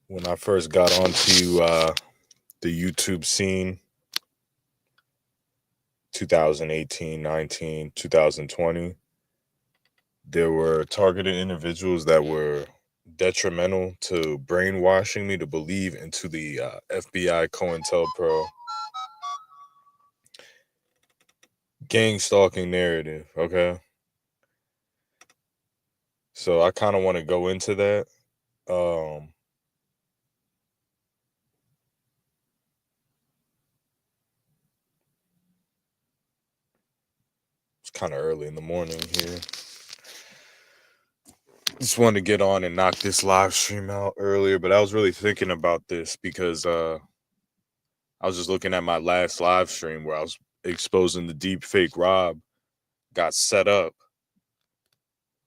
When I first got onto the YouTube scene, 2018, 19, 2020, there were targeted individuals that were detrimental to brainwashing me to believe into the FBI COINTELPRO gang stalking narrative. Okay. So I kind of want to go into that. Um, it's kind of early in the morning here. Just wanted to get on and knock this live stream out earlier, but I was really thinking about this because I was just looking at my last live stream where I was exposing the deep fake Rob got set up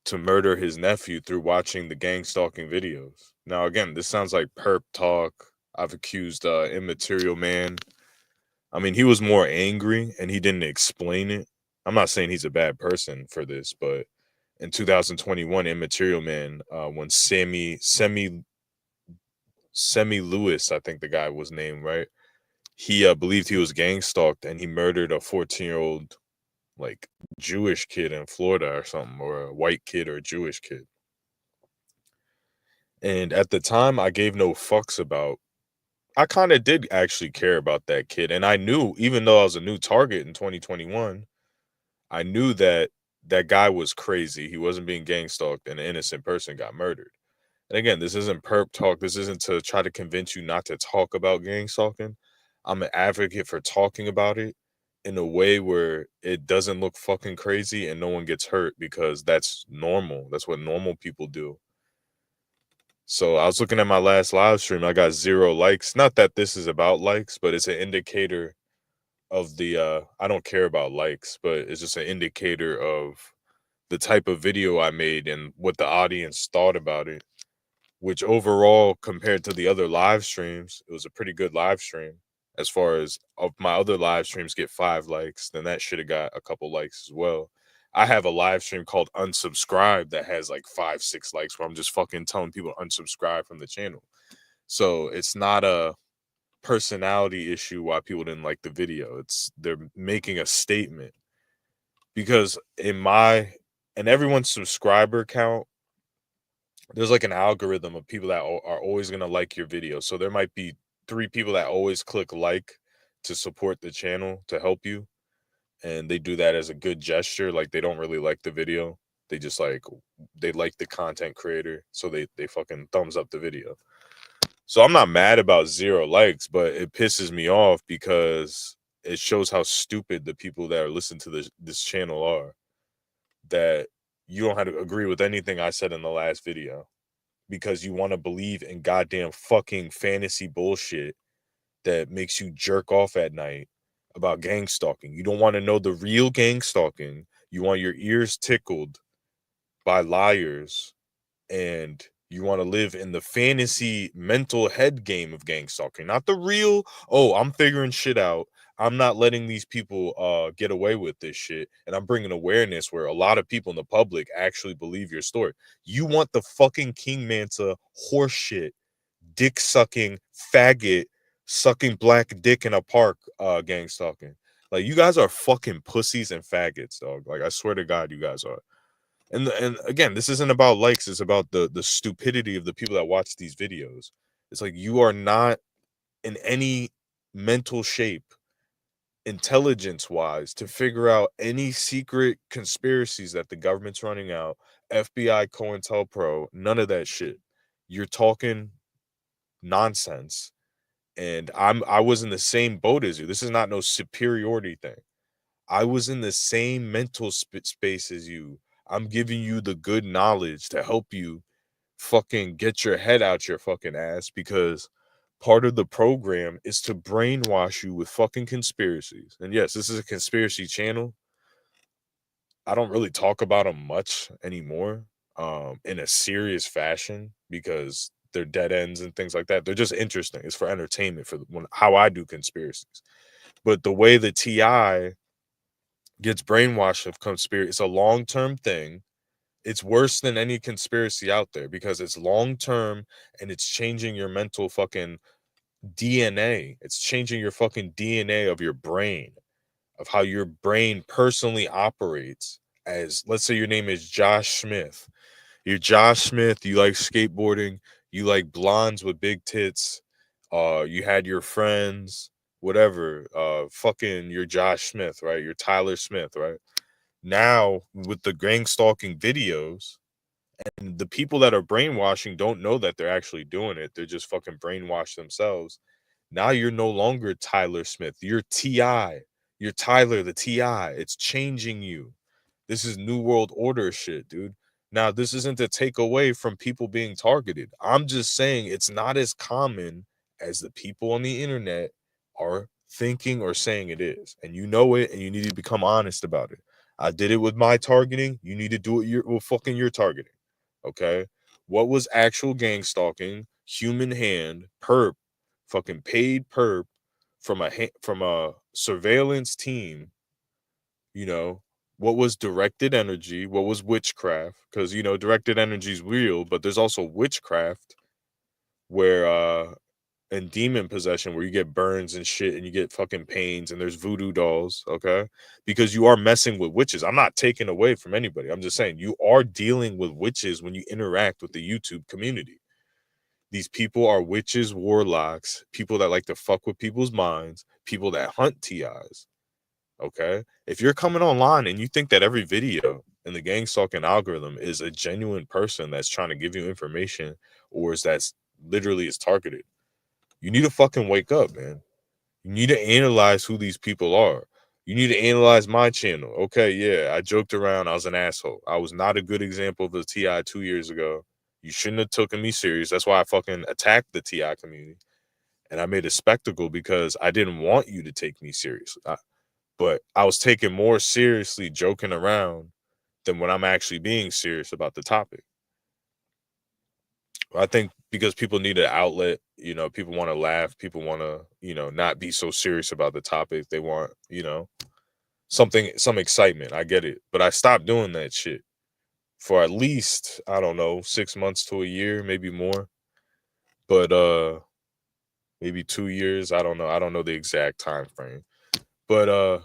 to murder his nephew through watching the gang stalking videos. Now, again, this sounds like perp talk. I've accused Immaterial Man. I mean, he was more angry and he didn't explain it. I'm not saying he's a bad person for this, but in 2021, Immaterial Man, when Semi Lewis, I think the guy was named, right? He believed he was gang stalked and he murdered a 14-year-old like Jewish kid in Florida or something, or a white kid or a Jewish kid. And at the time, I gave no fucks about. I kind of did actually care about that kid, and I knew, even though I was a new target in 2021, I knew that that guy was crazy. He wasn't being gang stalked, and an innocent person got murdered. And again, this isn't perp talk. This isn't to try to convince you not to talk about gang stalking. I'm an advocate for talking about it in a way where it doesn't look fucking crazy and no one gets hurt because that's normal. That's what normal people do. So I was looking at my last live stream. I got 0 likes. Not that this is about likes, but it's an indicator of the I don't care about likes, but it's just an indicator of the type of video I made and what the audience thought about it, which overall compared to the other live streams, it was a pretty good live stream. As far as of my other live streams get 5 likes, then that should have got a couple likes as well. I have a live stream called Unsubscribe that has like 5, 6 likes where I'm just fucking telling people to unsubscribe from the channel. So it's not a personality issue why people didn't like the video. It's they're making a statement because in everyone's subscriber count, there's like an algorithm of people that are always going to like your video. So there might be 3 people that always click like to support the channel to help you. And they do that as a good gesture. Like they don't really like the video. They just they like the content creator. So they fucking thumbs up the video. So I'm not mad about 0 likes, but it pisses me off because it shows how stupid the people that are listening to this channel are. That you don't have to agree with anything I said in the last video because you want to believe in goddamn fucking fantasy bullshit that makes you jerk off at night about gang stalking. You don't want to know the real gang stalking. You want your ears tickled by liars, and you want to live in the fantasy mental head game of gang stalking, not the real, oh, I'm figuring shit out. I'm not letting these people get away with this shit. And I'm bringing awareness where a lot of people in the public actually believe your story. You want the fucking King Mansa horse shit, dick sucking, faggot, sucking black dick in a park gang stalking. Like, you guys are fucking pussies and faggots, dog. Like, I swear to God, you guys are. And again, this isn't about likes, it's about the stupidity of the people that watch these videos. It's like you are not in any mental shape, intelligence wise, to figure out any secret conspiracies that the government's running out, FBI, COINTELPRO, none of that shit. You're talking nonsense. And I was in the same boat as you. This is not no superiority thing. I was in the same mental space as you. I'm giving you the good knowledge to help you fucking get your head out your fucking ass, because part of the program is to brainwash you with fucking conspiracies. And yes, this is a conspiracy channel. I don't really talk about them much anymore in a serious fashion because they're dead ends and things like that. They're just interesting. It's for entertainment for how I do conspiracies. But the way the TI gets brainwashed of conspiracy, it's a long-term thing. It's worse than any conspiracy out there because it's long term and it's changing your mental fucking DNA. It's changing your fucking DNA of your brain, of how your brain personally operates. As let's say your name is Josh Smith. You're Josh Smith, you like skateboarding, you like blondes with big tits, you had your friends, whatever, fucking you're Josh Smith, right? You're Tyler Smith, right? Now with the gang stalking videos, and the people that are brainwashing don't know that they're actually doing it. They're just fucking brainwashed themselves. Now you're no longer Tyler Smith. You're T.I. You're Tyler the T.I. It's changing you. This is New World Order shit, dude. Now, this isn't to take away from people being targeted. I'm just saying it's not as common as the people on the internet are thinking or saying it is. And you know it, and you need to become honest about it. I did it with my targeting. You need to do it with fucking your targeting. Okay? What was actual gang stalking? Human hand, perp, fucking paid perp from a surveillance team, you know, what was directed energy, what was witchcraft, because you know directed energy is real, but there's also witchcraft where and demon possession where you get burns and shit and you get fucking pains, and there's voodoo dolls, okay? Because you are messing with witches. I'm not taking away from anybody, I'm just saying you are dealing with witches when you interact with the YouTube community. These people are witches, warlocks, people that like to fuck with people's minds, people that hunt TIs. Okay. If you're coming online and you think that every video in the gang stalking algorithm is a genuine person that's trying to give you information, or is that's literally is targeted, you need to fucking wake up, man. You need to analyze who these people are. You need to analyze my channel. Okay, yeah, I joked around. I was an asshole. I was not a good example of the TI 2 years ago. You shouldn't have taken me serious. That's why I fucking attacked the TI community. And I made a spectacle because I didn't want you to take me seriously. But I was taken more seriously joking around than when I'm actually being serious about the topic. I think because people need an outlet, you know, people want to laugh, people want to, you know, not be so serious about the topic. They want, you know, some excitement. I get it. But I stopped doing that shit for at least, I don't know, 6 months to a year, maybe more. But maybe 2 years. I don't know. I don't know the exact time frame. But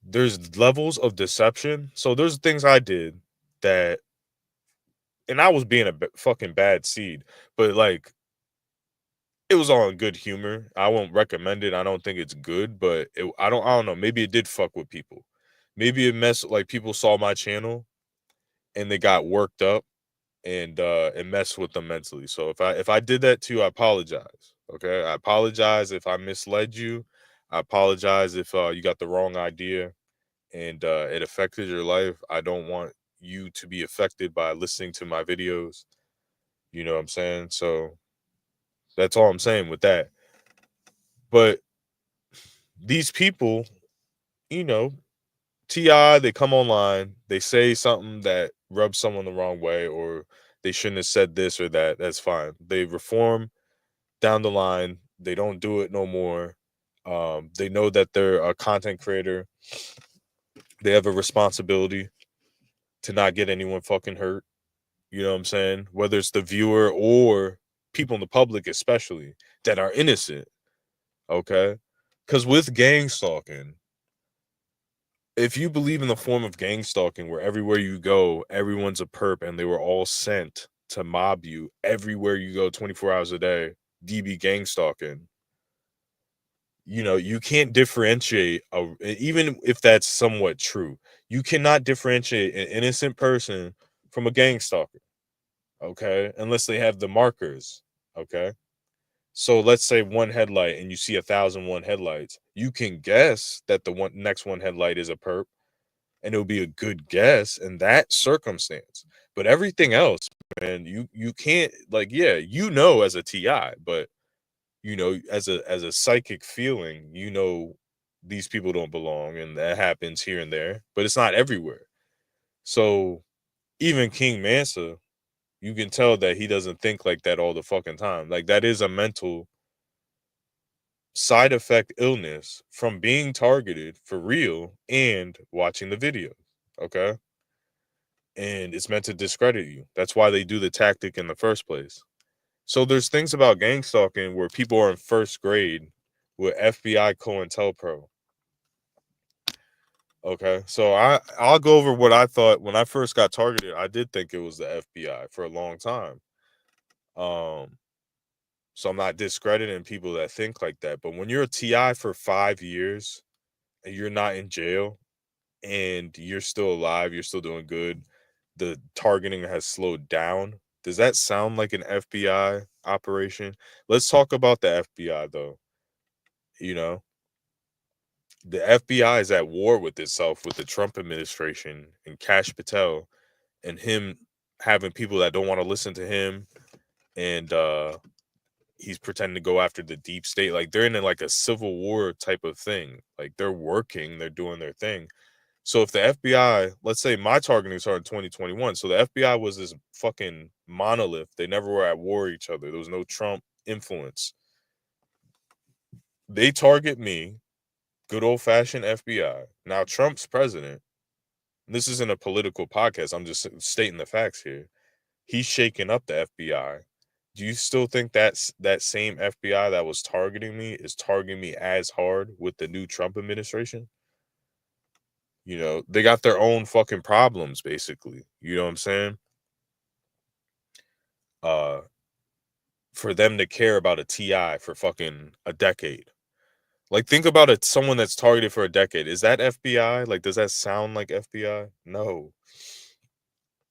there's levels of deception. So there's things I did that, and I was being a fucking bad seed, but like it was all in good humor. I won't recommend it. I don't think it's good, but I don't know. Maybe it did fuck with people. Maybe it messed like people saw my channel and they got worked up and it messed with them mentally. So if I did that to you, I apologize. Okay, I apologize if I misled you. I apologize if you got the wrong idea and it affected your life. I don't want you to be affected by listening to my videos. You know what I'm saying? So that's all I'm saying with that. But these people, you know, TI, they come online, they say something that rubs someone the wrong way, or they shouldn't have said this or that. That's fine. They reform down the line. They don't do it no more. They know that they're a content creator. They have a responsibility to not get anyone fucking hurt. You know what I'm saying? Whether it's the viewer or people in the public, especially that are innocent. Okay. Because with gang stalking, if you believe in the form of gang stalking where everywhere you go, everyone's a perp and they were all sent to mob you everywhere you go 24 hours a day, DB gang stalking, you know, you can't differentiate, even if that's somewhat true, you cannot differentiate an innocent person from a gang stalker. Okay. Unless they have the markers. Okay. So let's say one headlight and you see 1,001 headlights. You can guess that the next one headlight is a perp, and it would be a good guess in that circumstance. But everything else, man, you can't, like, yeah, you know, as a TI, but you know, as a psychic feeling, you know, these people don't belong, and that happens here and there, but it's not everywhere. So even King Mansa, you can tell that he doesn't think like that all the fucking time. Like that is a mental, side effect illness from being targeted for real and watching the video. Okay. And it's meant to discredit you. That's why they do the tactic in the first place. So there's things about gang stalking where people are in first grade with FBI COINTELPRO. Okay. So I'll go over what I thought when I first got targeted. I did think it was the FBI for a long time. Um so I'm not discrediting people that think like that, but when you're a TI for 5 years and you're not in jail and you're still alive, you're still doing good, the targeting has slowed down. Does that sound like an FBI operation? Let's talk about the FBI though. You know, the FBI is at war with itself with the Trump administration and Kash Patel and him having people that don't want to listen to him and he's pretending to go after the deep state. Like they're in like a civil war type of thing. Like they're working, they're doing their thing. So if the FBI, let's say my targeting started in 2021, so the FBI was this fucking monolith. They never were at war with each other. There was no Trump influence. They target me, good old fashioned FBI. Now Trump's president. This isn't a political podcast. I'm just stating the facts here. He's shaking up the FBI. Do you still think that same FBI that was targeting me is targeting me as hard with the new Trump administration? You know, they got their own fucking problems, basically. You know what I'm saying? Uh, for them to care about a TI for fucking a decade. Like, think about it. Someone that's targeted for a decade. Is that FBI? Like, does that sound like FBI? No.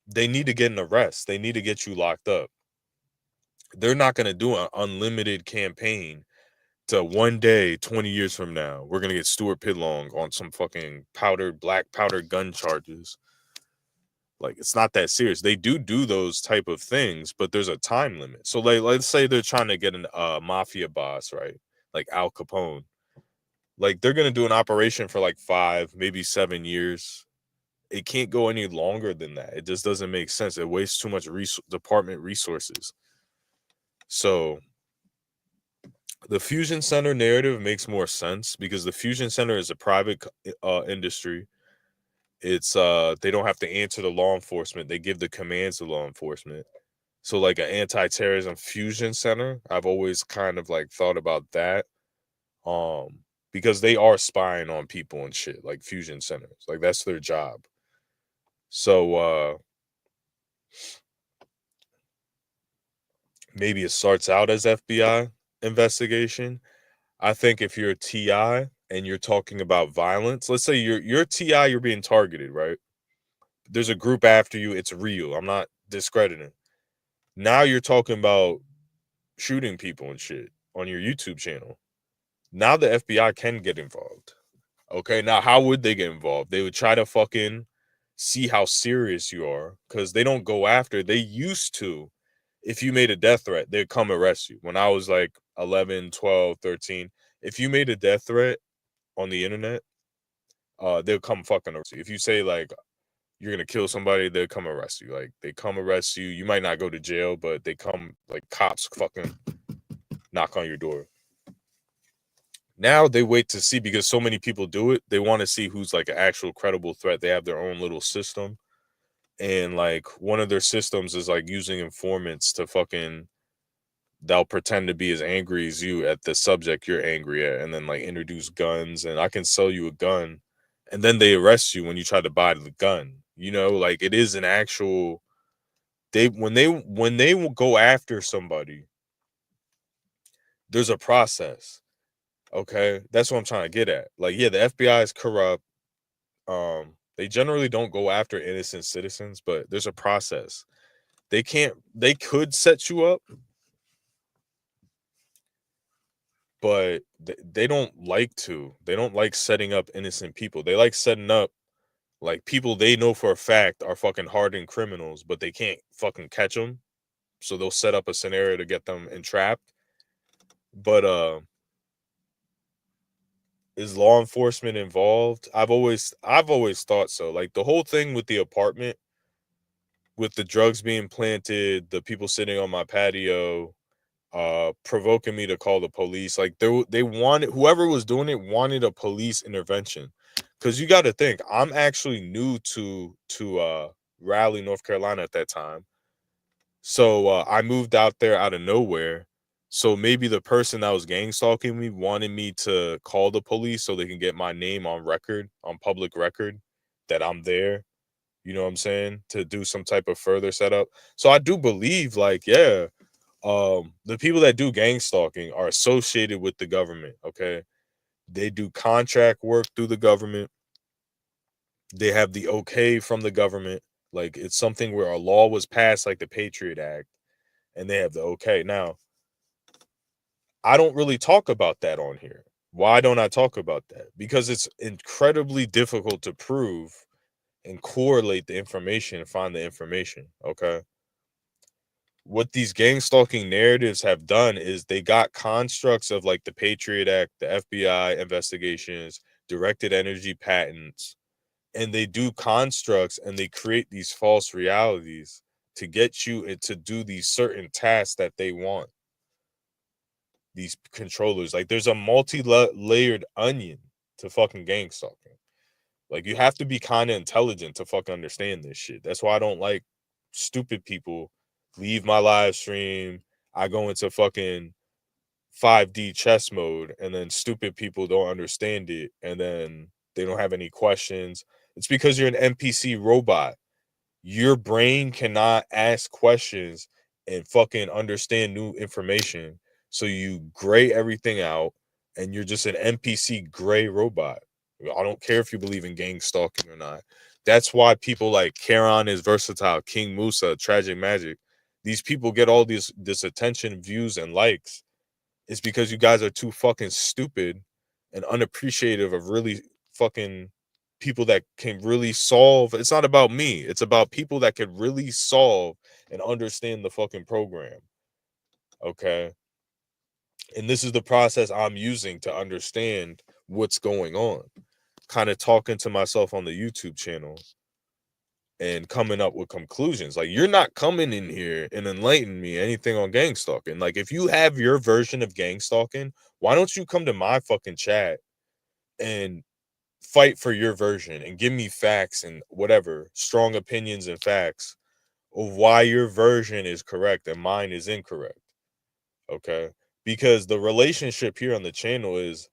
They need to get an arrest. They need to get you locked up. They're not going to do an unlimited campaign to one day, 20 years from now, we're going to get Stuart Pidlong on some fucking black powder gun charges. Like, it's not that serious. They do those type of things, but there's a time limit. So, like, let's say they're trying to get a mafia boss, right? Like Al Capone. Like, they're going to do an operation for like 5, maybe 7 years. It can't go any longer than that. It just doesn't make sense. It wastes too much department resources. So, the Fusion Center narrative makes more sense because the Fusion Center is a private industry. It's they don't have to answer to law enforcement. They give the commands to law enforcement. So like an anti-terrorism fusion center, I've always kind of like thought about that. Because they are spying on people and shit, like fusion centers. Like that's their job. So maybe it starts out as FBI investigation. I think if you're a TI and you're talking about violence, let's say you're a TI, you're being targeted, right? There's a group after you, it's real. I'm not discrediting. Now you're talking about shooting people and shit on your YouTube channel. Now the FBI can get involved. Okay, now how would they get involved? They would try to fucking see how serious you are because they don't go after. They used to. If you made a death threat, they'd come arrest you. When I was like 11, 12, 13, if you made a death threat on the internet, they'll come fucking arrest you. If you say like you're gonna kill somebody, they'll come arrest you. Like they come arrest you. You might not go to jail, but they come like cops fucking knock on your door. Now they wait to see because so many people do it. They want to see who's like an actual credible threat. They have their own little system. And like one of their systems is like using informants to fucking they'll pretend to be as angry as you at the subject you're angry at and then like introduce guns and I can sell you a gun and then they arrest you when you try to buy the gun. You know, like it is an actual they will go after somebody, there's a process. Okay? That's what I'm trying to get at. Like yeah, the FBI is corrupt. They generally don't go after innocent citizens, but there's a process. They could set you up, but they don't like to. They don't like setting up innocent people. They like setting up like people they know for a fact are fucking hardened criminals, but they can't fucking catch them. So they'll set up a scenario to get them entrapped. But is law enforcement involved? I've always thought so. Like the whole thing with the apartment, with the drugs being planted, the people sitting on my patio, provoking me to call the police. Like they wanted, whoever was doing it wanted a police intervention. Cause you got to think, I'm actually new to Raleigh, North Carolina at that time. So I moved out there out of nowhere. So maybe the person that was gang stalking me wanted me to call the police so they can get my name on record, on public record, that I'm there. You know what I'm saying? To do some type of further setup. So I do believe, like, yeah, the people that do gang stalking are associated with the government. Okay, they do contract work through the government. They have the okay from the government. Like, it's something where a law was passed, like the Patriot Act, and they have the okay. Now, I don't really talk about that on here. Why don't I talk about that? Because it's incredibly difficult to prove and correlate the information and find the information. Okay. What these gang stalking narratives have done is they got constructs of like the Patriot Act, the FBI investigations, directed energy patents, and they do constructs and they create these false realities to get you to do these certain tasks that they want. These controllers, like, there's a multi-layered onion to fucking gang stalking. Like, you have to be kind of intelligent to fucking understand this shit. That's why I don't like stupid people leave my live stream. I go into fucking 5D chess mode, and then stupid people don't understand it, and then they don't have any questions. It's because you're an NPC robot. Your brain cannot ask questions and fucking understand new information. So you gray everything out, and you're just an NPC gray robot. I don't care if you believe in gang stalking or not. That's why people like Charon is versatile, King Musa, Tragic Magic. These people get all this attention, views, and likes. It's because you guys are too fucking stupid and unappreciative of really fucking people that can really solve. It's not about me. It's about people that can really solve and understand the fucking program. Okay. And this is the process I'm using to understand what's going on. Kind of talking to myself on the YouTube channel and coming up with conclusions. Like, you're not coming in here and enlightening me anything on gang stalking. Like, if you have your version of gang stalking, why don't you come to my fucking chat and fight for your version and give me facts and whatever, strong opinions and facts of why your version is correct and mine is incorrect. Okay? Because the relationship here on the channel is,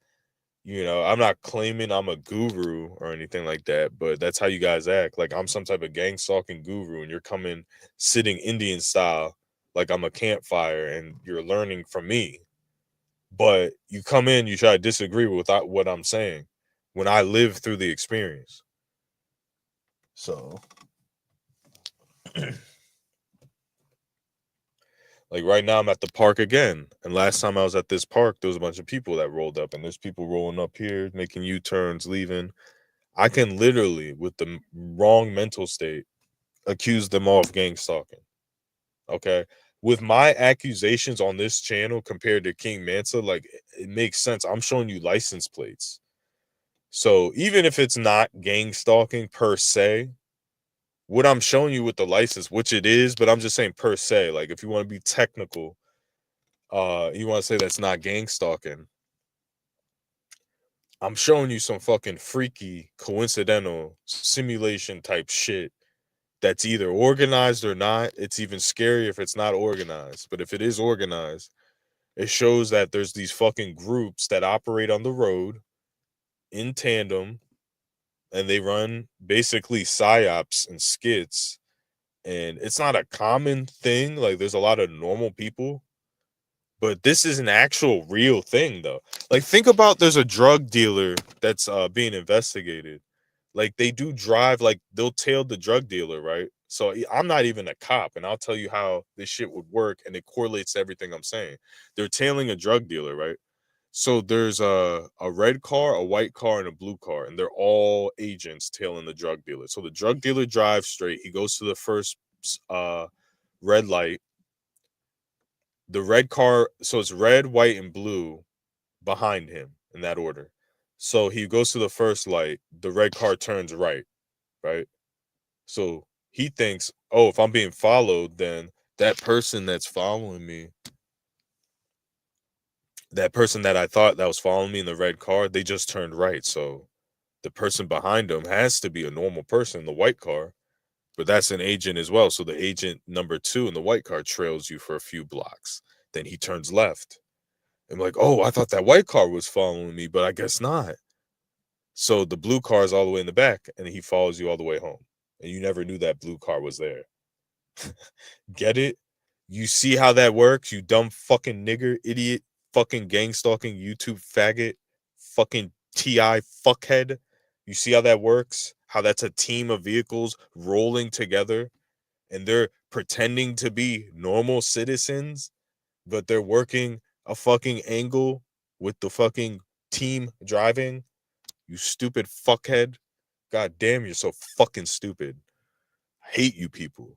I'm not claiming I'm a guru or anything like that, but that's how you guys act. Like, I'm some type of gang stalking guru, and you're coming sitting Indian style, like I'm a campfire, and you're learning from me. But you come in, you try to disagree with what I'm saying when I lived through the experience. So, like, right now, I'm at the park again. And last time I was at this park, there was a bunch of people that rolled up, and there's people rolling up here, making U-turns, leaving. I can literally, with the wrong mental state, accuse them all of gang stalking. Okay. With my accusations on this channel compared to King Mansa, like, it makes sense. I'm showing you license plates. So even if it's not gang stalking per se, what I'm showing you with the license, which it is, but I'm just saying per se, like, if you want to be technical, you want to say that's not gang stalking, I'm showing you some fucking freaky, coincidental simulation type shit that's either organized or not. It's even scarier if it's not organized. But if it is organized, it shows that there's these fucking groups that operate on the road in tandem, and they run basically psyops and skits. And it's not a common thing. Like, there's a lot of normal people, but this is an actual real thing, though. Like, think about, there's a drug dealer that's being investigated. Like, they do drive, like, they'll tail the drug dealer, right? So I'm not even a cop, and I'll tell you how this shit would work, and it correlates to everything I'm saying. They're tailing a drug dealer, right? So there's a red car, a white car, and a blue car, and they're all agents tailing the drug dealer. So the drug dealer drives straight. He goes to the first red light. The red car, so it's red, white, and blue behind him in that order. So he goes to the first light. The red car turns right, right? So he thinks, oh, if I'm being followed, then that person that's following me That person that I thought that was following me in the red car, they just turned right. So the person behind them has to be a normal person in the white car, but that's an agent as well. So the agent number two in the white car trails you for a few blocks. Then he turns left. I'm like, oh, I thought that white car was following me, but I guess not. So the blue car is all the way in the back, and he follows you all the way home. And you never knew that blue car was there. Get it? You see how that works, you dumb fucking nigger, idiot, fucking gang stalking YouTube faggot, fucking TI fuckhead. You see how that works? How that's a team of vehicles rolling together and they're pretending to be normal citizens, but they're working a fucking angle with the fucking team driving? You stupid fuckhead. God damn, you're so fucking stupid. I hate you people.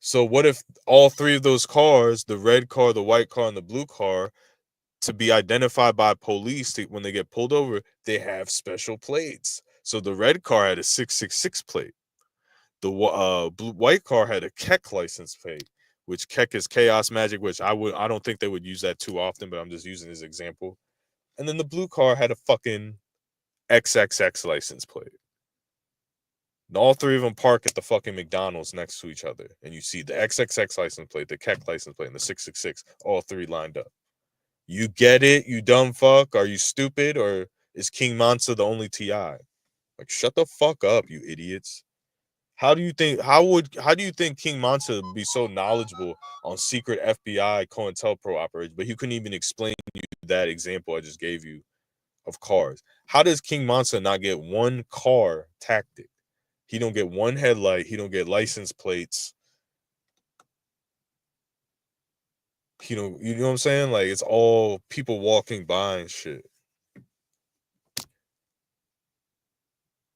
So what if all three of those cars, the red car, the white car, and the blue car, to be identified by police when they get pulled over, they have special plates. So the red car had a 666 plate. The white car had a Keck license plate, which Keck is chaos magic, which I don't think they would use that too often, but I'm just using this example. And then the blue car had a fucking XXX license plate. And all three of them park at the fucking McDonald's next to each other. And you see the XXX license plate, the Keck license plate, and the 666, all three lined up. You get it, you dumb fuck? Are you stupid? Or is King Mansa the only TI? Like, shut the fuck up, you idiots. How do you think King Mansa would be so knowledgeable on secret FBI COINTELPRO operations, but he couldn't even explain you that example I just gave you of cars? How does King Mansa not get one car tactic? He don't get one headlight. He don't get license plates. He don't, you know what I'm saying? Like, it's all people walking by and shit.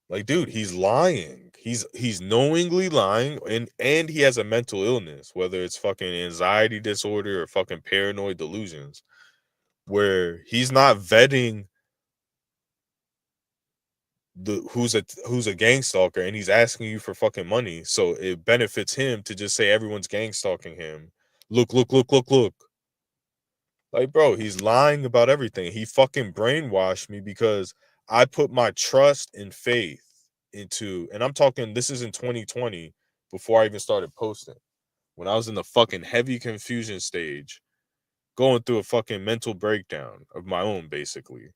Like, dude, he's lying. He's knowingly lying, and he has a mental illness, whether it's fucking anxiety disorder or fucking paranoid delusions, where he's not vetting the who's a gang stalker, and he's asking you for fucking money. So it benefits him to just say everyone's gang stalking him. Look, look, look, look, look. Like, bro, he's lying about everything. He fucking brainwashed me because I put my trust and faith into, and I'm talking, this is in 2020, before I even started posting. When I was in the fucking heavy confusion stage, going through a fucking mental breakdown of my own, basically.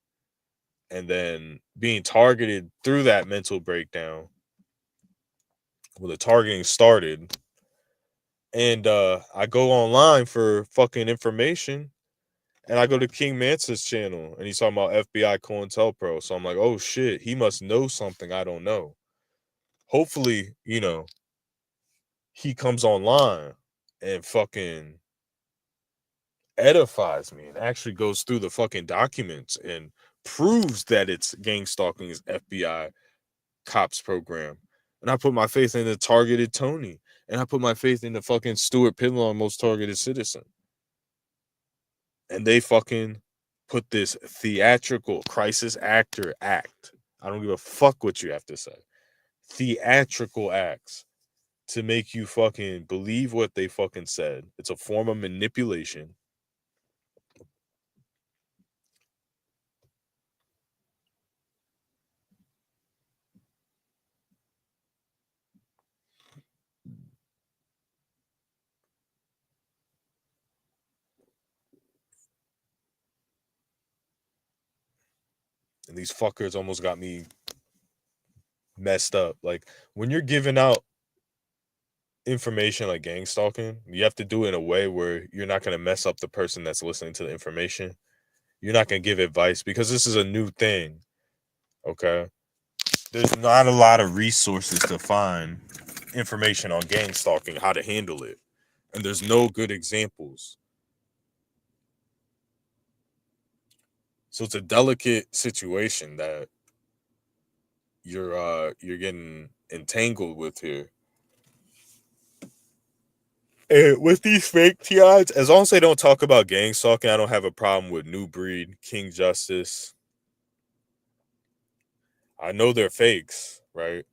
And then being targeted through that mental breakdown. Well, the targeting started. And I go online for fucking information. And I go to King Mansa's channel and he's talking about FBI COINTELPRO. So I'm like, oh shit, he must know something I don't know. Hopefully, he comes online and fucking edifies me and actually goes through the fucking documents and proves that it's gang stalking's FBI cops program. And I put my faith in the targeted Tony. And I put my faith in the fucking Stuart Pidlaw, most targeted citizen. And they fucking put this theatrical crisis actor act. I don't give a fuck what you have to say. Theatrical acts to make you fucking believe what they fucking said. It's a form of manipulation. And these fuckers almost got me messed up. Like, when you're giving out information like gang stalking, you have to do it in a way where you're not going to mess up the person that's listening to the information. You're not going to give advice because this is a new thing. Okay. There's not a lot of resources to find information on gang stalking, how to handle it. And there's no good examples. So it's a delicate situation that you're getting entangled with here. And with these fake TIs, as long as they don't talk about gang stalking, I don't have a problem with New Breed, King Justice. I know they're fakes, right?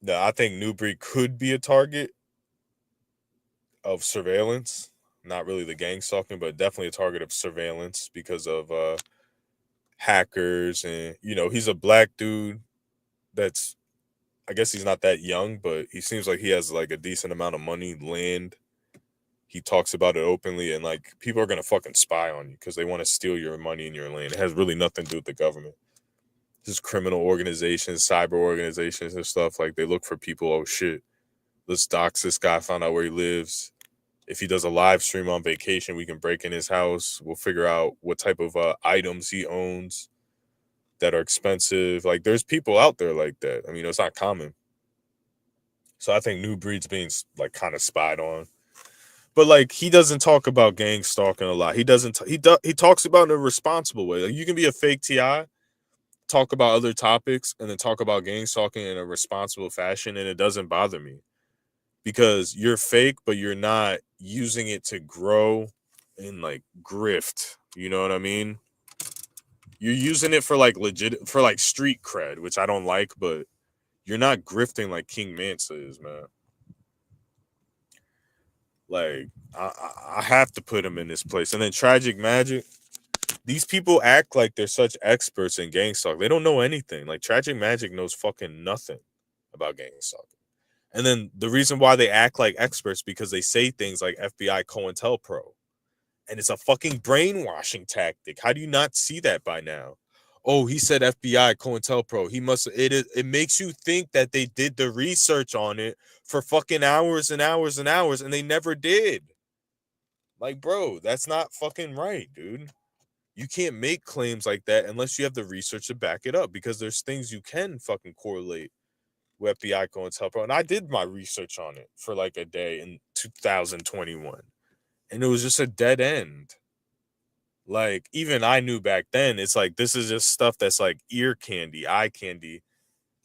Now, I think New Breed could be a target of surveillance, Not really the gang stalking, but definitely a target of surveillance because of hackers. And he's a black dude that's, I guess he's not that young, but he seems like he has like a decent amount of money, land. He talks about it openly, and like people are gonna fucking spy on you because they want to steal your money and your land. It has really nothing to do with the government. Just criminal organizations, cyber organizations, and stuff. Like they look for people. Oh shit, let's dox this guy. Find out where he lives. If he does a live stream on vacation, we can break in his house. We'll figure out what type of items he owns that are expensive. Like there's people out there like that. I mean, it's not common. So I think New Breed's being like kind of spied on. But like he doesn't talk about gang stalking a lot. He doesn't. He talks about it in a responsible way. Like you can be a fake Ti, talk about other topics, and then talk about gang stalking in a responsible fashion, and it doesn't bother me because you're fake, but you're not using it to grow and like grift. You know what I mean? You're using it for like legit, for like street cred, which I don't like, but you're not grifting like King Mansa is, man. Like I have to put him in this place. And then Tragic Magic, these people act like they're such experts in gang stalking. They don't know anything. Like Tragic Magic knows fucking nothing about gang stalking. And then the reason why they act like experts because they say things like FBI COINTELPRO. And it's a fucking brainwashing tactic. How do you not see that by now? Oh, he said FBI COINTELPRO. He must it makes you think that they did the research on it for fucking hours and hours and hours and they never did. Like, bro, that's not fucking right, dude. You can't make claims like that unless you have the research to back it up because there's things you can fucking correlate with FBI COINTELPRO. And I did my research on it for like a day in 2021. And it was just a dead end. Like, even I knew back then, it's like, this is just stuff that's like ear candy, eye candy.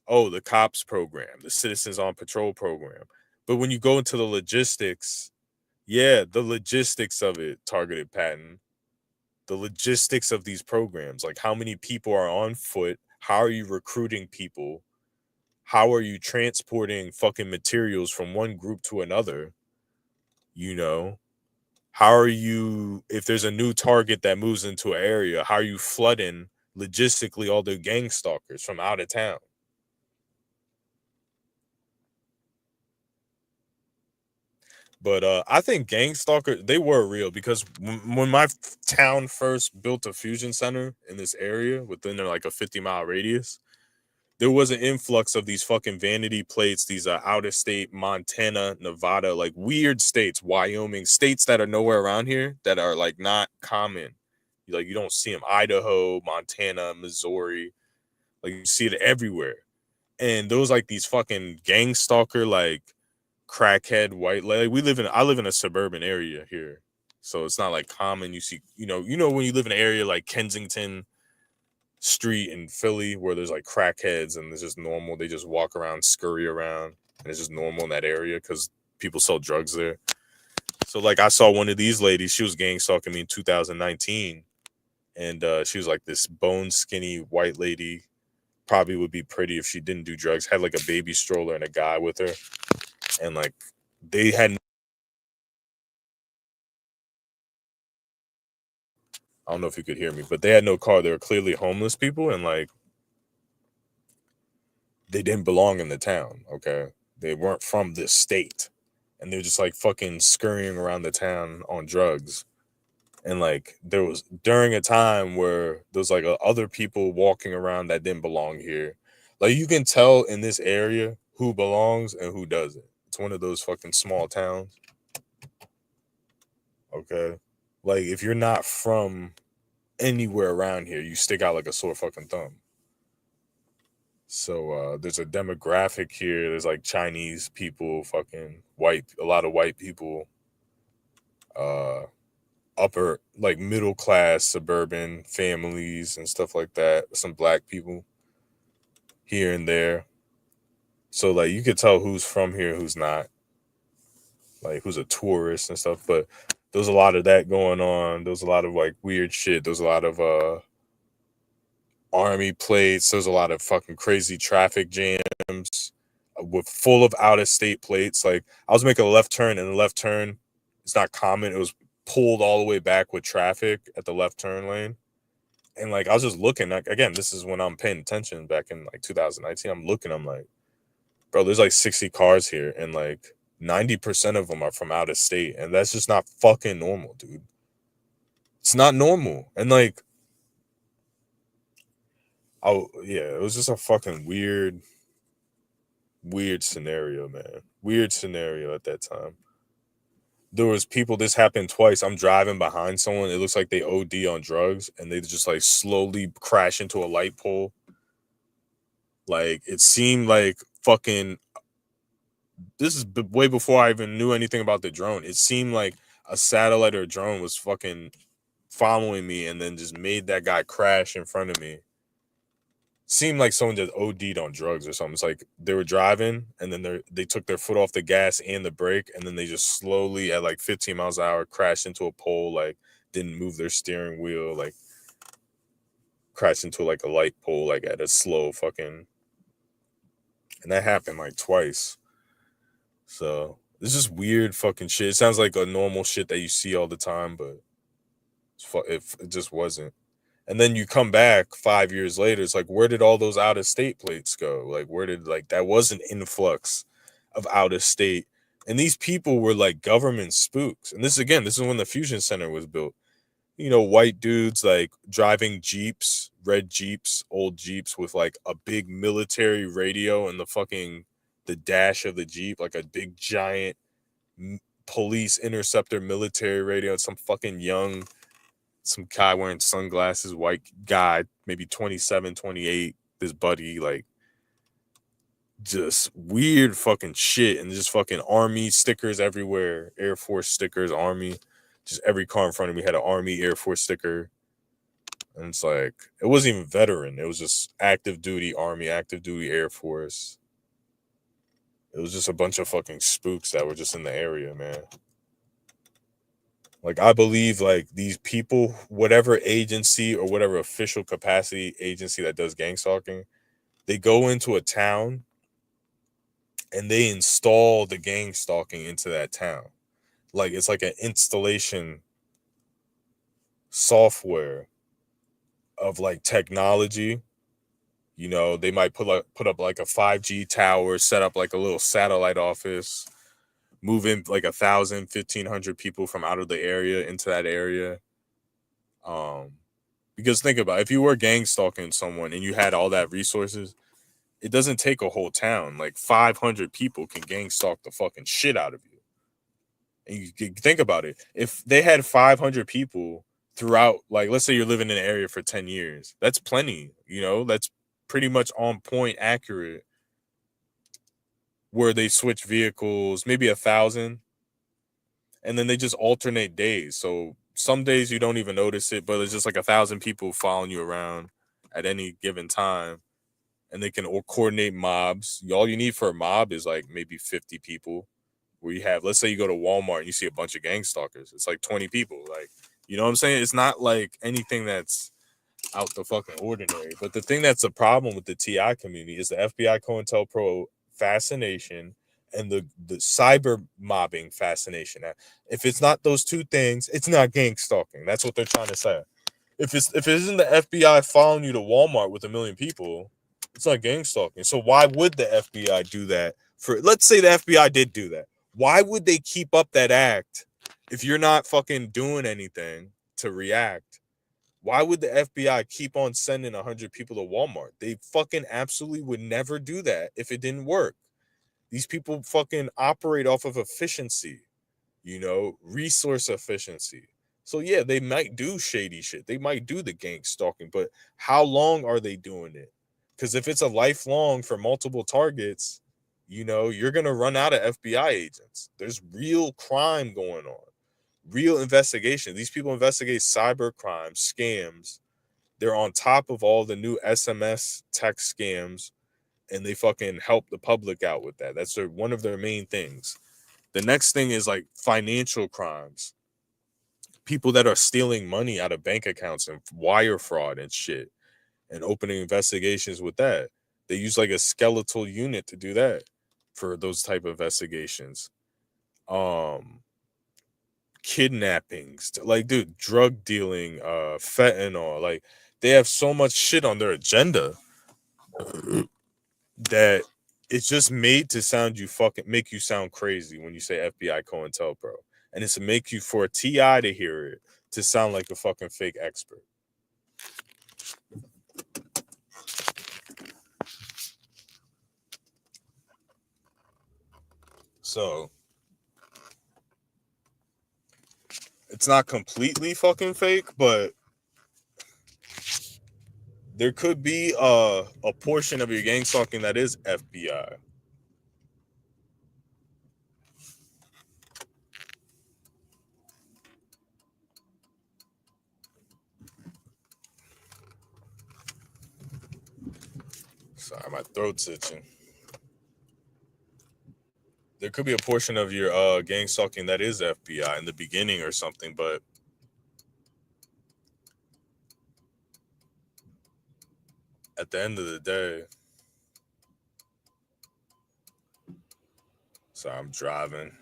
Oh, the cops program, the citizens on patrol program. But when you go into the logistics, yeah, the logistics of it, targeted patent, the logistics of these programs, like how many people are on foot, how are you recruiting people, how are you transporting fucking materials from one group to another, you know? How are you, if there's a new target that moves into an area, how are you flooding logistically all the gang stalkers from out of town? But I think gang stalkers, they were real because when my town first built a fusion center in this area within like a 50-mile radius, there was an influx of these fucking vanity plates, these out of state Montana, Nevada, like weird states, Wyoming, states that are nowhere around here that are like not common. Like you don't see them. Idaho, Montana, Missouri, like you see it everywhere. And those like these fucking gang stalker, like crackhead white, like I live in a suburban area here. So it's not like common. You see, when you live in an area like Kensington Street in Philly where there's like crackheads and it's just normal. They just walk around, scurry around, and it's just normal in that area because people sell drugs there. So like I saw one of these ladies, she was gang stalking me in 2019, and she was like this bone skinny white lady. Probably would be pretty if she didn't do drugs. Had like a baby stroller and a guy with her, and like they had. I don't know if you could hear me, but they had no car. They were clearly homeless people, and like they didn't belong in the town. Okay, they weren't from this state, and they're just like fucking scurrying around the town on drugs. And like there was during a time where there's like other people walking around that didn't belong here. Like you can tell in this area who belongs and who doesn't. It's one of those fucking small towns. Okay, like if you're not from anywhere around here, you stick out like a sore fucking thumb. So there's a demographic here. There's like Chinese people, fucking white, a lot of white people, uh, upper like middle class suburban families and stuff like that. Some black people here and there. So like you could tell who's from here, who's not, like who's a tourist and stuff. But there's a lot of that going on. There's a lot of like weird shit. There's a lot of army plates. There's a lot of fucking crazy traffic jams with full of out of state plates. Like I was making a left turn, and the left turn, it's not common. It was pulled all the way back with traffic at the left turn lane. And like I was just looking, like again, this is when I'm paying attention back in like 2019. I'm looking, I'm like, bro, there's like 60 cars here, and like 90% of them are from out of state, and that's just not fucking normal, dude. It's not normal. And like, oh yeah, it was just a fucking weird scenario, man. Weird scenario at that time. There was people, this happened twice. I'm driving behind someone, it looks like they OD on drugs, and they just like slowly crash into a light pole. Like it seemed like fucking, this is way before I even knew anything about the drone. It seemed like a satellite or a drone was fucking following me and then just made that guy crash in front of me. Seemed like someone just OD'd on drugs or something. It's like they were driving and then they took their foot off the gas and the brake, and then they just slowly at like 15 miles an hour crashed into a pole, like didn't move their steering wheel, like crashed into like a light pole, like at a slow fucking, and that happened like twice. So it's just weird fucking shit. It sounds like a normal shit that you see all the time, but it just wasn't. And then you come back 5 years later, it's like, where did all those out of state plates go? Like, where did, like, that was an influx of out of state. And these people were like government spooks. And this, again, this is when the Fusion Center was built. You know, white dudes like driving Jeeps, red Jeeps, old Jeeps with like a big military radio in the fucking, the dash of the Jeep, like a big giant police interceptor military radio, and some fucking young, some guy wearing sunglasses, white guy, maybe 27, 28, this buddy, like just weird fucking shit. And just fucking army stickers everywhere, Air Force stickers, army. Just every car in front of me had an Army, Air Force sticker. And it's like, it wasn't even veteran. It was just active duty Army, active duty Air Force. It was just a bunch of fucking spooks that were just in the area, man. Like, I believe like these people, whatever agency or whatever official capacity agency that does gang stalking, they go into a town and they install the gang stalking into that town. Like it's like an installation software of like technology. You know, they might put up like a 5G tower, set up like a little satellite office, move in like 1,000, 1,500 people from out of the area into that area. Um, because think about it, if you were gang stalking someone and you had all that resources, it doesn't take a whole town. Like 500 people can gang stalk the fucking shit out of you. And you can think about it. If they had 500 people throughout, like, let's say you're living in an area for 10 years, that's plenty, you know, that's pretty much on point accurate, where they switch vehicles, maybe 1,000, and then they just alternate days. So some days you don't even notice it, but it's just like 1,000 people following you around at any given time, and they can coordinate mobs. All you need for a mob is like maybe 50 people. Where you have, let's say you go to Walmart and you see a bunch of gang stalkers, it's like 20 people. Like, you know what I'm saying? It's not like anything that's out the fucking ordinary. But the thing that's a problem with the TI community is the FBI COINTELPRO fascination and the cyber mobbing fascination. If it's not those two things, it's not gang stalking. That's what they're trying to say. If it isn't the FBI following you to Walmart with 1 million people, it's not gang stalking. So why would the FBI do that? For, let's say the FBI did do that. Why would they keep up that act if you're not fucking doing anything to react? Why would the FBI keep on sending 100 people to Walmart? They fucking absolutely would never do that if it didn't work. These people fucking operate off of efficiency, you know, resource efficiency. So yeah, they might do shady shit. They might do the gang stalking, but how long are they doing it? Because if it's a lifelong for multiple targets, you know, you're gonna run out of FBI agents. There's real crime going on, real investigation. These people investigate cyber crimes, scams. They're on top of all the new SMS text scams, and they fucking help the public out with that. That's one of their main things. The next thing is like financial crimes. People that are stealing money out of bank accounts and wire fraud and shit, and opening investigations with that. They use like a skeletal unit to do that for those type of investigations. Um kidnappings, like dude, drug dealing, fentanyl, like they have so much shit on their agenda that it's just made to sound you fucking make you sound crazy when you say FBI COINTELPRO. And it's to make you for a TI to hear it to sound like a fucking fake expert. So it's not completely fucking fake, but there could be a portion of your gang stalking that is FBI. Sorry, my throat's itching. There could be a portion of your gang stalking that is FBI in the beginning or something, but at the end of the day, sorry, I'm driving.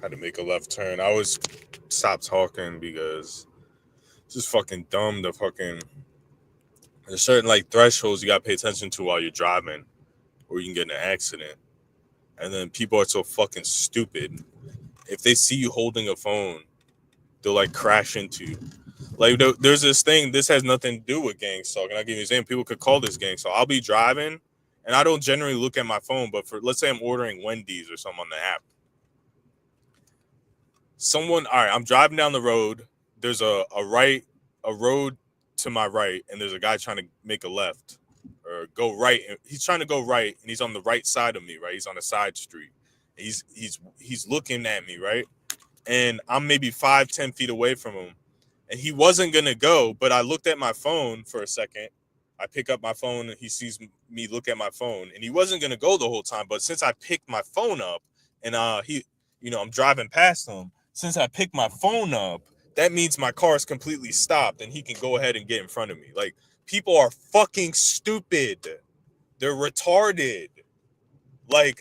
Had to make a left turn. I always stop talking because it's just fucking dumb to fucking. There's certain like thresholds you gotta pay attention to while you're driving, or you can get in an accident. And then people are so fucking stupid. If they see you holding a phone, they'll like crash into you. Like there's this thing. This has nothing to do with gang stalking. I'll give you an example. People could call this gang stalk. I'll be driving, and I don't generally look at my phone. But for let's say I'm ordering Wendy's or something on the app. All right, I'm driving down the road. There's a road to my right, and there's a guy trying to make a left or go right. He's trying to go right, and he's on the right side of me, right? He's on a side street. He's looking at me, right? And I'm maybe 5-10 feet away from him, and he wasn't gonna go, but I looked at my phone for a second. I pick up my phone, and he sees me look at my phone, and he wasn't gonna go the whole time. But since I picked my phone up, and I'm driving past him. Since I picked my phone up, that means my car is completely stopped, and he can go ahead and get in front of me. Like people are fucking stupid. They're retarded. Do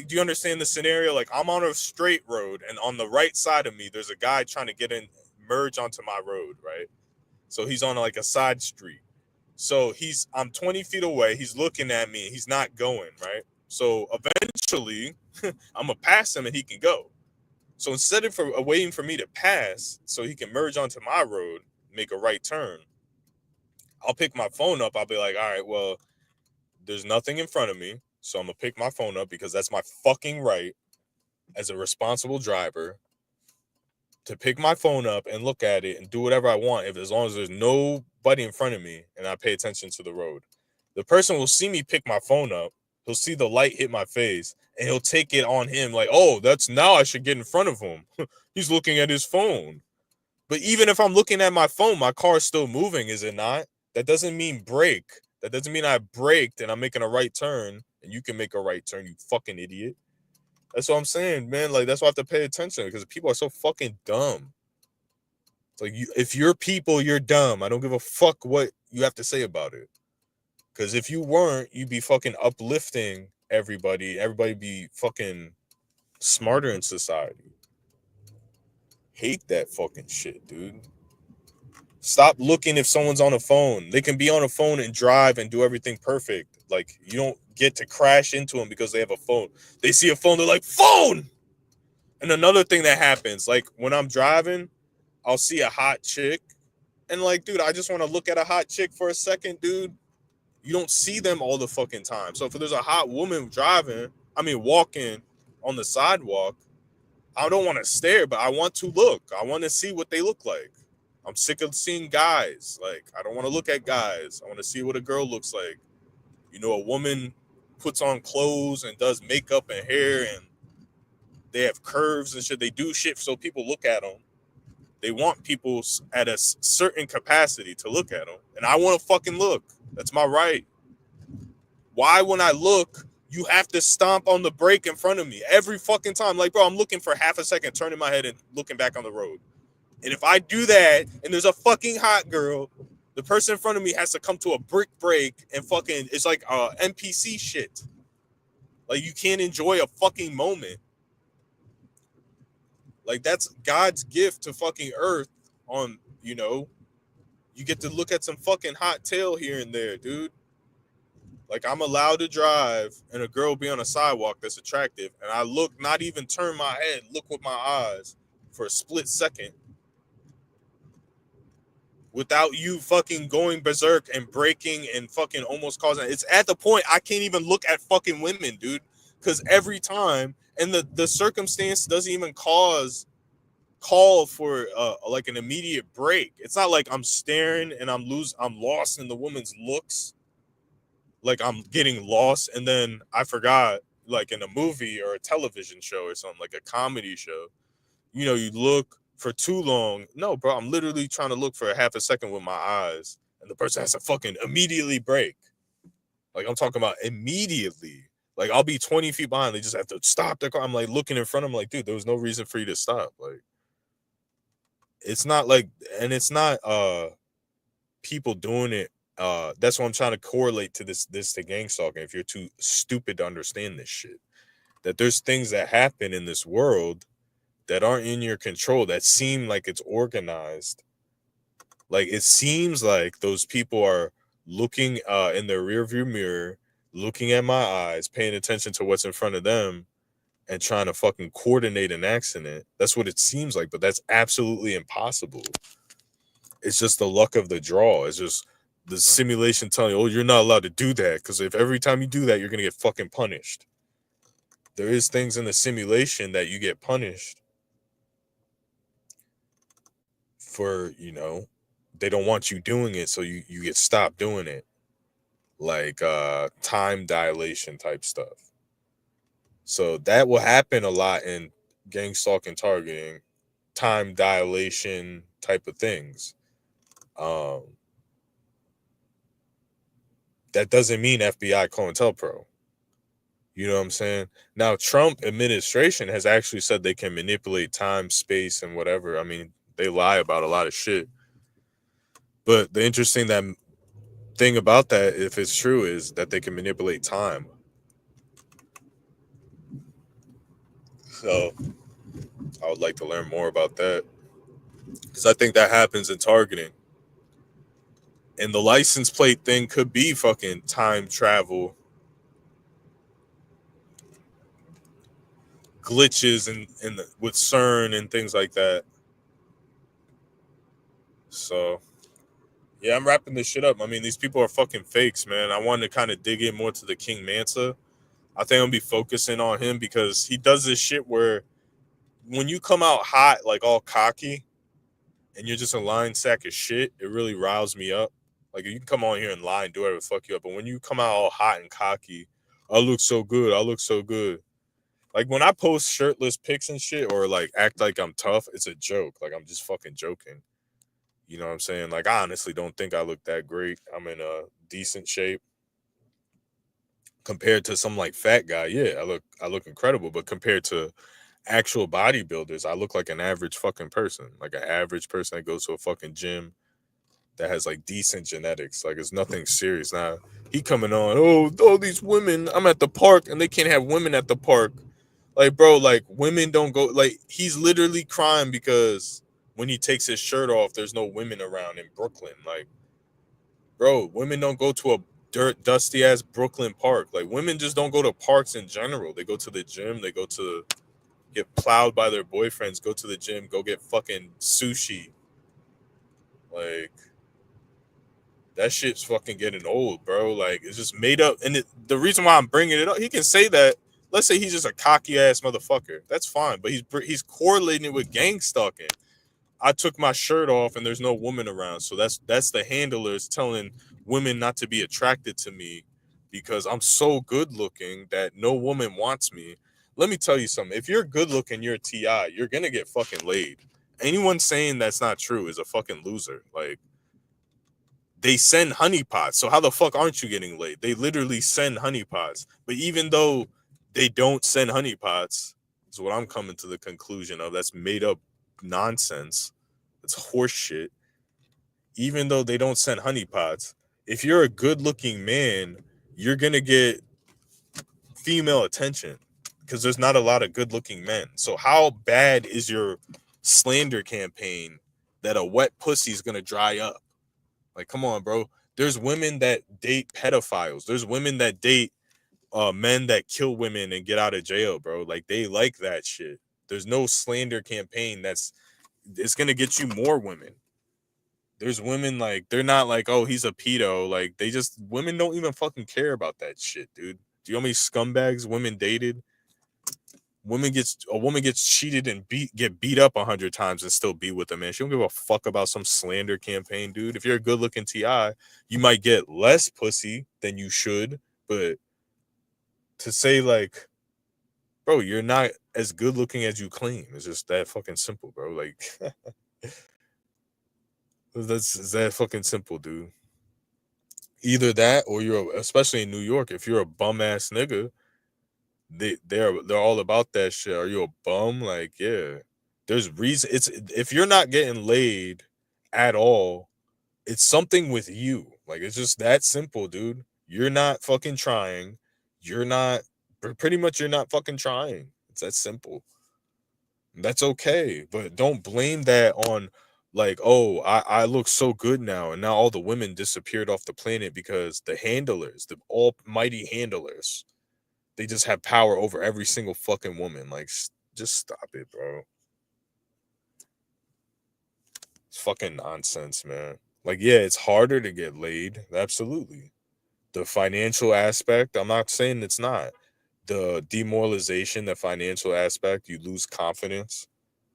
you understand the scenario? Like I'm on a straight road, and on the right side of me there's a guy trying to merge onto my road, right? So he's on like a side street. So I'm 20 feet away, he's looking at me, he's not going, right? So eventually I'm gonna pass him and he can go. So instead of waiting for me to pass so he can merge onto my road, make a right turn, I'll pick my phone up. I'll be like, all right, well, there's nothing in front of me. So I'm going to pick my phone up because that's my fucking right as a responsible driver to pick my phone up and look at it and do whatever I want as long as there's nobody in front of me and I pay attention to the road. The person will see me pick my phone up. He'll see the light hit my face and he'll take it on him like, oh, now I should get in front of him. He's looking at his phone. But even if I'm looking at my phone, my car is still moving, is it not? That doesn't mean brake. That doesn't mean I braked and I'm making a right turn and you can make a right turn, you fucking idiot. That's what I'm saying, man. Like, that's why I have to pay attention because people are so fucking dumb. It's like, if you're people, you're dumb. I don't give a fuck what you have to say about it. Because if you weren't, you'd be fucking uplifting everybody. Everybody be fucking smarter in society. Hate that fucking shit, dude. Stop looking if someone's on a phone. They can be on a phone and drive and do everything perfect. Like, you don't get to crash into them because they have a phone. They see a phone, they're like, phone! And another thing that happens, like, when I'm driving, I'll see a hot chick. And, like, dude, I just want to look at a hot chick for a second, dude. You don't see them all the fucking time. So if there's a hot woman walking on the sidewalk, I don't want to stare, but I want to look. I want to see what they look like. I'm sick of seeing guys. Like, I don't want to look at guys. I want to see what a girl looks like. A woman puts on clothes and does makeup and hair and they have curves and shit. They do shit so people look at them. They want people at a certain capacity to look at them. And I want to fucking look. That's my right. Why, when I look, You have to stomp on the brake in front of me every fucking time. Like, bro, I'm looking for half a second, turning my head and looking back on the road. And if I do that and there's a fucking hot girl, the person in front of me has to come to a brick break and fucking, it's like NPC shit. Like, you can't enjoy a fucking moment. Like, that's God's gift to fucking Earth on, you get to look at some fucking hot tail here and there, dude. Like, I'm allowed to drive and a girl be on a sidewalk that's attractive, and I look, not even turn my head, look with my eyes for a split second without you fucking going berserk and breaking and fucking almost causing. It's at the point I can't even look at fucking women, dude, because every time, and the circumstance doesn't even call for like an immediate break. It's not like I'm staring and I'm lost in the woman's looks, like I'm getting lost and then I forgot, like in a movie or a television show or something, like a comedy show. You look for too long. No, bro, I'm literally trying to look for a half a second with my eyes, and the person has to fucking immediately break. Like, I'm talking about immediately. Like, I'll be 20 feet behind. They just have to stop their car. I'm like looking in front of them, like, dude, there was no reason for you to stop. Like, it's not like, and it's not people doing it. That's what I'm trying to correlate to this to gang stalking. If you're too stupid to understand this shit, that there's things that happen in this world that aren't in your control, that seem like it's organized. Like, it seems like those people are looking in their rearview mirror, looking at my eyes, paying attention to what's in front of them, and trying to fucking coordinate an accident. That's what it seems like, but that's absolutely impossible. It's just the luck of the draw. It's just the simulation telling you, oh, you're not allowed to do that, because if every time you do that, you're gonna get fucking punished. There is things in the simulation that you get punished for, they don't want you doing it, so you get stopped doing it. Like time dilation type stuff. So that will happen a lot in gang stalking targeting, time dilation type of things. Um that doesn't mean FBI COINTELPRO. You know what I'm saying? Now, Trump administration has actually said they can manipulate time, space, and whatever. I mean, they lie about a lot of shit. But the interesting thing about that, if it's true, is that they can manipulate time. So I would like to learn more about that, because I think that happens in targeting. And the license plate thing could be fucking time travel glitches and with CERN and things like that. So yeah, I'm wrapping this shit up. I mean, these people are fucking fakes, man. I wanted to kind of dig in more to the King Mansa. I think I'm gonna be focusing on him because he does this shit where when you come out hot, like all cocky, and you're just a lying sack of shit, it really riles me up. Like, you can come on here and lie and do whatever the fuck you up, but when you come out all hot and cocky, I look so good, I look so good. Like, when I post shirtless pics and shit, or like act like I'm tough, it's a joke. Like, I'm just fucking joking. You know what I'm saying? Like, I honestly don't think I look that great. I'm in a decent shape compared to some like fat guy. Yeah, I look incredible, but compared to actual bodybuilders, I look like an average fucking person, like an average person that goes to a fucking gym that has like decent genetics. Like, it's nothing serious. Now he coming on, oh, all these women. I'm at the park and they can't have women at the park. Like, bro, like, women don't go. Like, he's literally crying because when he takes his shirt off, there's no women around in Brooklyn. Like, bro, women don't go to a dirt dusty ass Brooklyn park. Like, women just don't go to parks in general. They go to the gym. They go to get plowed by their boyfriends. Go to the gym. Go get fucking sushi. Like, that shit's fucking getting old, bro. Like, it's just made up. And the reason why I'm bringing it up, he can say that. Let's say he's just a cocky ass motherfucker. That's fine, but he's correlating it with gang stalking. I took my shirt off and there's no woman around, so that's the handlers telling women not to be attracted to me because I'm so good looking that no woman wants me. Let me tell you something. If you're good looking, you're a TI. You're gonna get fucking laid. Anyone saying that's not true is a fucking loser. Like, They send honeypots. So how the fuck aren't you getting laid? They literally send honeypots. But even though they don't send honeypots, is what I'm coming to the conclusion of. That's made up nonsense. It's horse shit. Even though they don't send honeypots, if you're a good looking man, you're gonna get female attention because there's not a lot of good looking men. So how bad is your slander campaign that a wet pussy is gonna dry up? Like, come on, bro. There's women that date pedophiles. There's women that date men that kill women and get out of jail, bro. Like, they like that shit. There's no slander campaign it's gonna get you more women. There's women like they're not like, oh, he's a pedo. Like, women don't even fucking care about that shit, dude. Do you know how many scumbags women dated? A woman gets cheated and get beat up 100 times and still be with a man. She don't give a fuck about some slander campaign, dude. If you're a good looking Ti, you might get less pussy than you should, but to say like, bro, you're not as good looking as you claim. It's just that fucking simple, bro. Like, it's that fucking simple, dude. Either that or especially in New York, if you're a bum ass nigga, they're all about that shit. Are you a bum? Like, yeah. There's reason. It's if you're not getting laid at all, it's something with you. Like, it's just that simple, dude. You're not fucking trying. You're not pretty much you're not fucking trying. It's that simple. That's okay. But don't blame that on like, oh, I look so good now, and now all the women disappeared off the planet because the handlers, the almighty handlers, they just have power over every single fucking woman. Like, just stop it, bro. It's fucking nonsense, man. Like, yeah, it's harder to get laid. Absolutely. The financial aspect, I'm not saying it's not. The demoralization, the financial aspect, you lose confidence.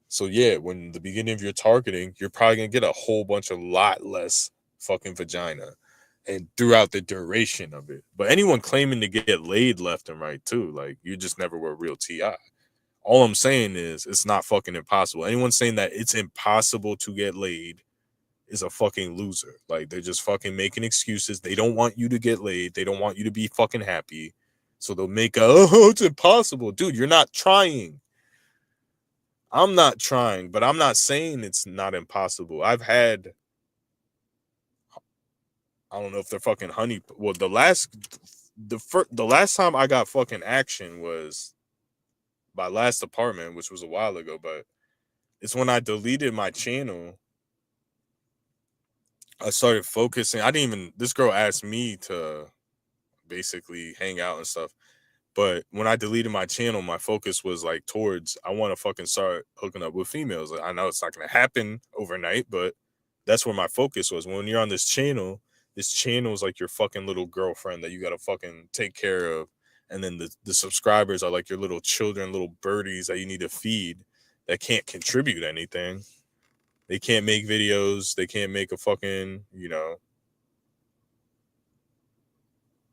So, yeah, when the beginning of your targeting, you're probably going to get a whole bunch, a lot less fucking vagina and throughout the duration of it. But anyone claiming to get laid left and right, too, like, you just never were a real Ti. All I'm saying is it's not fucking impossible. Anyone saying that it's impossible to get laid is a fucking loser. Like, they're just fucking making excuses. They don't want you to get laid. They don't want you to be fucking happy. So they'll make oh, it's impossible. Dude, you're not trying. I'm not trying, but I'm not saying it's not impossible. I don't know if they're fucking honey. Well, the last time I got fucking action was my last apartment, which was a while ago, but it's when I deleted my channel. I started focusing. This girl asked me to basically hang out and stuff. But when I deleted my channel, my focus was like towards, I want to fucking start hooking up with females. I know it's not going to happen overnight, but that's where my focus was. When you're on this channel is like your fucking little girlfriend that you got to fucking take care of. And then the subscribers are like your little children, little birdies that you need to feed that can't contribute anything. They can't make videos. They can't make a fucking,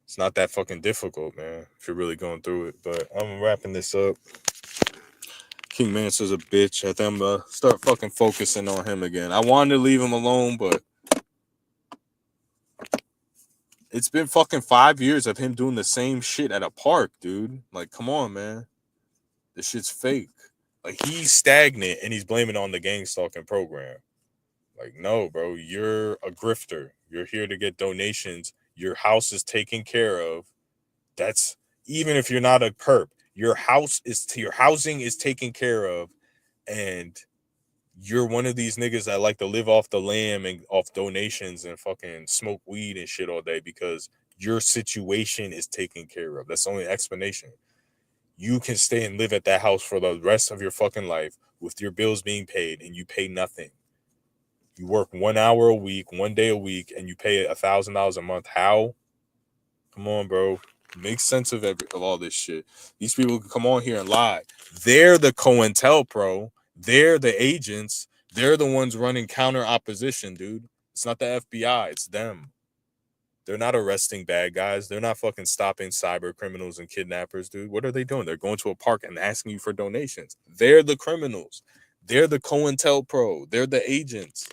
it's not that fucking difficult, man, if you're really going through it. But I'm wrapping this up. King Mansa's a bitch. I think I'm gonna start fucking focusing on him again. I wanted to leave him alone, but it's been fucking 5 years of him doing the same shit at a park, dude. Like, come on, man. This shit's fake. Like, he's stagnant and he's blaming it on the gang stalking program. Like, no, bro, you're a grifter. You're here to get donations. Your house is taken care of. That's even if you're not a perp, your housing is taken care of, and you're one of these niggas that like to live off the lam and off donations and fucking smoke weed and shit all day because your situation is taken care of. That's the only explanation. You can stay and live at that house for the rest of your fucking life with your bills being paid and you pay nothing. You work 1 hour a week, 1 day a week, and you pay $1,000 a month. How? Come on, bro. Make sense of all this shit. These people can come on here and lie. They're the COINTELPRO. They're the agents. They're the ones running counter opposition, dude. It's not the FBI. It's them. They're not arresting bad guys. They're not fucking stopping cyber criminals and kidnappers, dude. What are they doing? They're going to a park and asking you for donations. They're the criminals. They're the COINTELPRO. They're the agents.